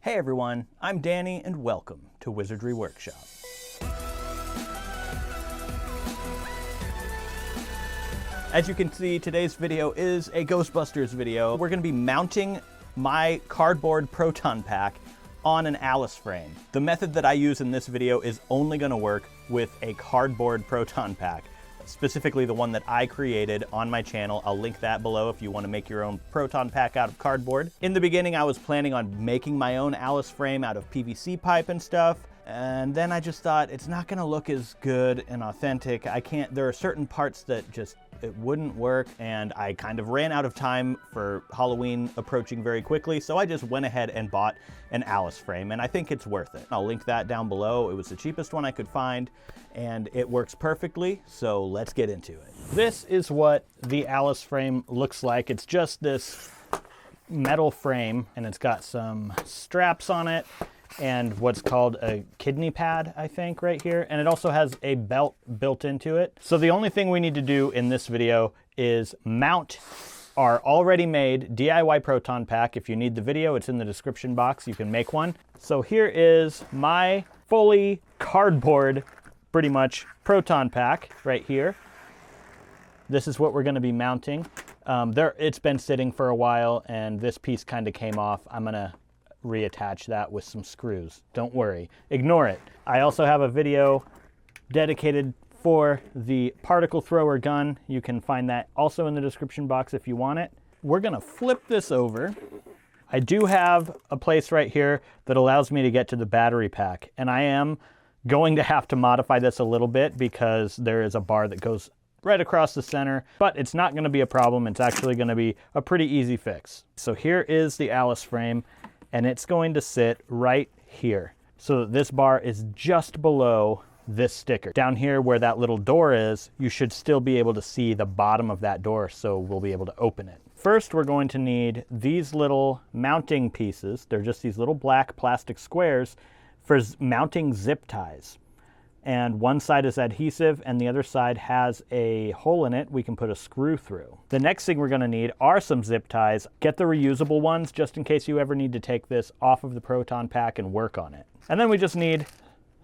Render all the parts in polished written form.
Hey everyone, I'm Danny and welcome to Wizardry Workshop. As you can see, today's video is a Ghostbusters video. We're going to be mounting my cardboard Proton Pack on an Alice frame. The method that I use in this video is only going to work with a cardboard Proton Pack, specifically the one that I created on my channel. I'll link that below if you want to make your own Proton Pack out of cardboard. In the beginning, I was planning on making my own Alice frame out of PVC pipe and stuff. And then I just thought it's not going to look as good and authentic. There are certain parts that it wouldn't work, and I kind of ran out of time for Halloween approaching very quickly, so I just went ahead and bought an Alice frame, and I think it's worth it. I'll link that down below. It was the cheapest one I could find, and it works perfectly, so let's get into it. This is what the Alice frame looks like. It's just this metal frame, and it's got some straps on it, and what's called a kidney pad, I think, right here. And it also has a belt built into it. So the only thing we need to do in this video is mount our already made DIY Proton Pack. If you need the video, it's in the description box. You can make one. So here is my fully cardboard, pretty much, Proton Pack right here. This is what we're gonna be mounting. It's been sitting for a while, and this piece kind of came off. I'm gonna reattach that with some screws. Don't worry, ignore it. I also have a video dedicated for the particle thrower gun. You can find that also in the description box if you want it. We're gonna flip this over. I do have a place right here that allows me to get to the battery pack, and I am going to have to modify this a little bit because there is a bar that goes right across the center, but it's not gonna be a problem. It's actually gonna be a pretty easy fix. So here is the Alice frame, and it's going to sit right here. So that this bar is just below this sticker. Down here where that little door is, you should still be able to see the bottom of that door, so we'll be able to open it. First, we're going to need these little mounting pieces. They're just these little black plastic squares for mounting zip ties. And one side is adhesive and the other side has a hole in it we can put a screw through. The next thing we're gonna need are some zip ties. Get the reusable ones just in case you ever need to take this off of the Proton Pack and work on it. And then we just need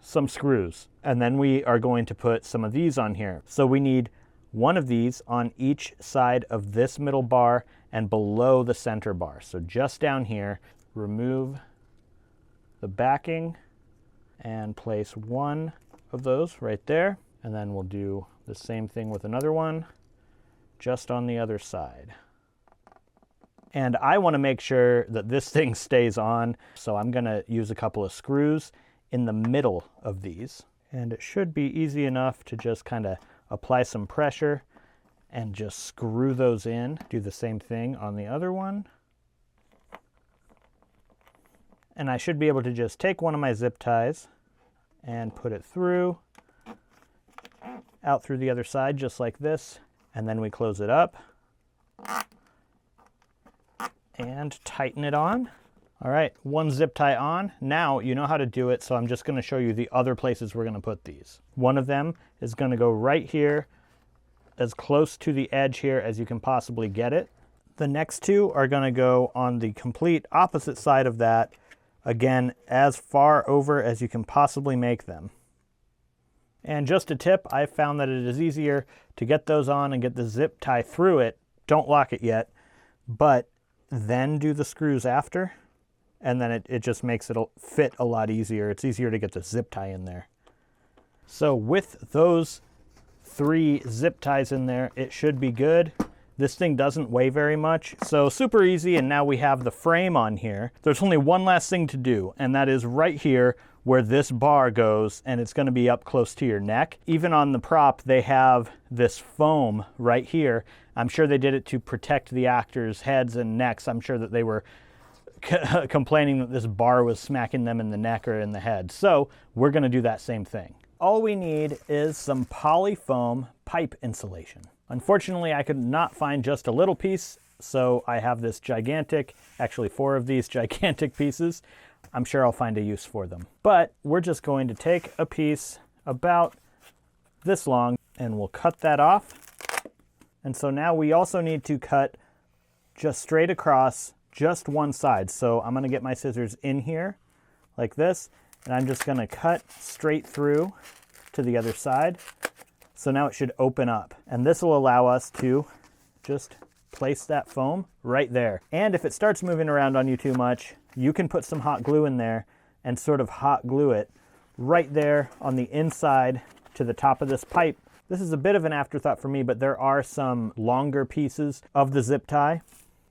some screws. And then we are going to put some of these on here. So we need one of these on each side of this middle bar and below the center bar. So just down here, remove the backing and place one of those right there, and then we'll do the same thing with another one just on the other side. And I want to make sure that this thing stays on, so I'm going to use a couple of screws in the middle of these, and it should be easy enough to just kind of apply some pressure and just screw those in. Do the same thing on the other one, and I should be able to just take one of my zip ties and put it through, out through the other side, just like this. And then we close it up and tighten it on. All right, one zip tie on. Now you know how to do it, so I'm just gonna show you the other places we're gonna put these. One of them is gonna go right here, as close to the edge here as you can possibly get it. The next two are gonna go on the complete opposite side of that, again, as far over as you can possibly make them. And just a tip, I found that it is easier to get those on and get the zip tie through it. Don't lock it yet, but then do the screws after, and then it just makes it fit a lot easier. It's easier to get the zip tie in there. So with those 3 zip ties in there, it should be good. This thing doesn't weigh very much, so super easy, and now we have the frame on here. There's only one last thing to do, and that is right here where this bar goes, and it's gonna be up close to your neck. Even on the prop, they have this foam right here. I'm sure they did it to protect the actors' heads and necks. I'm sure that they were complaining that this bar was smacking them in the neck or in the head. So we're gonna do that same thing. All we need is some polyfoam pipe insulation. Unfortunately, I could not find just a little piece, so I have this gigantic, actually 4 of these gigantic pieces. I'm sure I'll find a use for them. But we're just going to take a piece about this long and we'll cut that off. And so now we also need to cut just straight across just one side. So I'm gonna get my scissors in here like this, and I'm just gonna cut straight through to the other side. So now it should open up, and this will allow us to just place that foam right there. And if it starts moving around on you too much, you can put some hot glue in there and sort of hot glue it right there on the inside to the top of this pipe. This is a bit of an afterthought for me, but there are some longer pieces of the zip tie.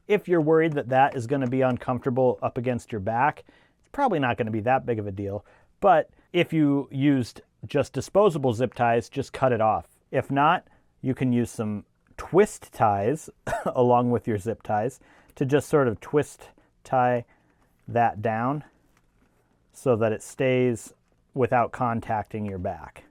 If you're worried that that is going to be uncomfortable up against your back, it's probably not going to be that big of a deal. But if you used just disposable zip ties, just cut it off. If not, you can use some twist ties along with your zip ties to just sort of twist tie that down so that it stays without contacting your back.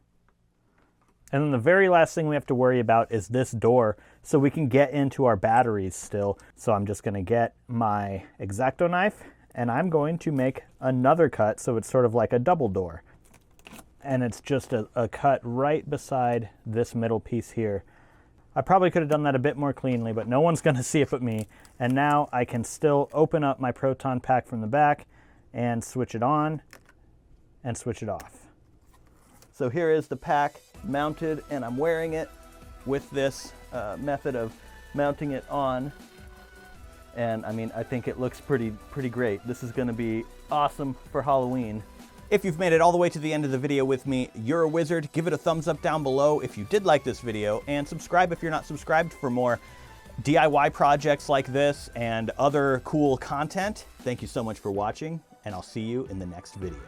And then the very last thing we have to worry about is this door, so we can get into our batteries still. So I'm just going to get my X-Acto knife, and I'm going to make another cut so it's sort of like a double door. And it's just a cut right beside this middle piece here. I probably could have done that a bit more cleanly, but no one's going to see it but me. And now I can still open up my Proton Pack from the back and switch it on and switch it off. So here is the pack mounted, and I'm wearing it with this method of mounting it on. And I mean, I think it looks pretty great. This is going to be awesome for Halloween. If you've made it all the way to the end of the video with me, you're a wizard. Give it a thumbs up down below if you did like this video, and subscribe if you're not subscribed for more DIY projects like this and other cool content. Thank you so much for watching, and I'll see you in the next video.